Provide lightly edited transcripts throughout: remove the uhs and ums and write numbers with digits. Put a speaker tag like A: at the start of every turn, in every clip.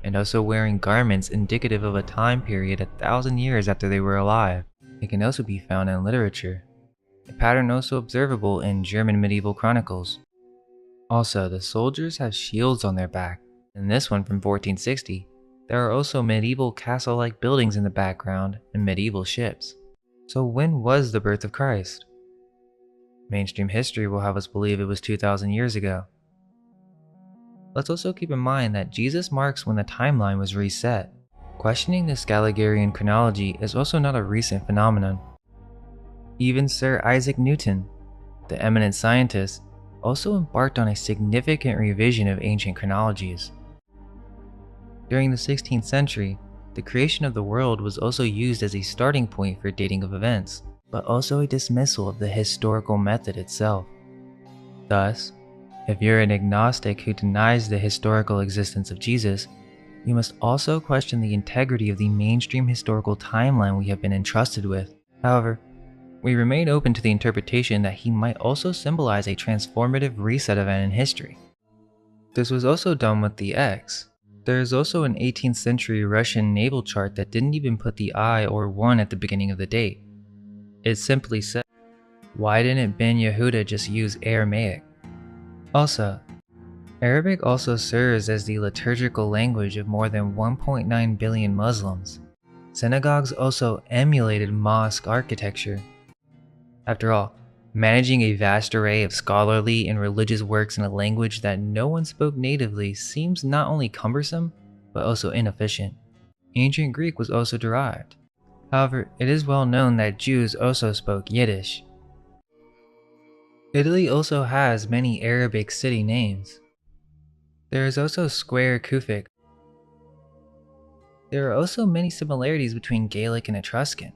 A: and also wearing garments indicative of a time period 1,000 years after they were alive. It can also be found in literature, a pattern also observable in German medieval chronicles. Also, the soldiers have shields on their back. In this one from 1460, there are also medieval castle-like buildings in the background and medieval ships. So when was the birth of Christ? Mainstream history will have us believe it was 2,000 years ago. Let's also keep in mind that Jesus marks when the timeline was reset. Questioning the Scaligean chronology is also not a recent phenomenon. Even Sir Isaac Newton, the eminent scientist, also embarked on a significant revision of ancient chronologies. During the 16th century, the creation of the world was also used as a starting point for dating of events, but also a dismissal of the historical method itself. Thus, if you're an agnostic who denies the historical existence of Jesus, you must also question the integrity of the mainstream historical timeline we have been entrusted with. However, we remain open to the interpretation that he might also symbolize a transformative reset event in history. This was also done with the X. There is also an 18th century Russian naval chart that didn't even put the I or 1 at the beginning of the date. It simply said, why didn't Ben Yehuda just use Aramaic? Also, Arabic also serves as the liturgical language of more than 1.9 billion Muslims. Synagogues also emulated mosque architecture. After all, managing a vast array of scholarly and religious works in a language that no one spoke natively seems not only cumbersome, but also inefficient. Ancient Greek was also derived. However, it is well known that Jews also spoke Yiddish. Italy also has many Arabic city names. There is also Square Kufic. There are also many similarities between Gaelic and Etruscan.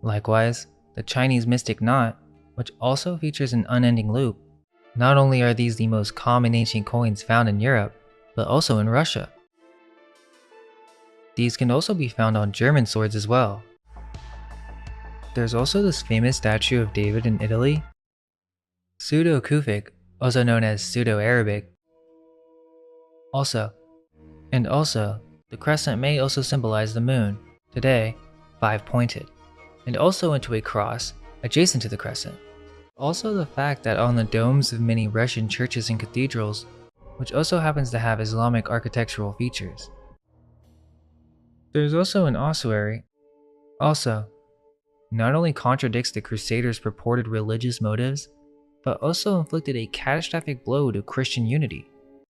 A: Likewise, the Chinese mystic knot, which also features an unending loop. Not only are these the most common ancient coins found in Europe, but also in Russia. These can also be found on German swords as well. There's also this famous statue of David in Italy. Pseudo-Kufic, also known as Pseudo-Arabic. Also, the crescent may also symbolize the moon, today 5-pointed, and also into a cross adjacent to the crescent. Also the fact that on the domes of many Russian churches and cathedrals, which also happens to have Islamic architectural features. There's also an ossuary. Also, not only contradicts the Crusaders' purported religious motives, but also inflicted a catastrophic blow to Christian unity.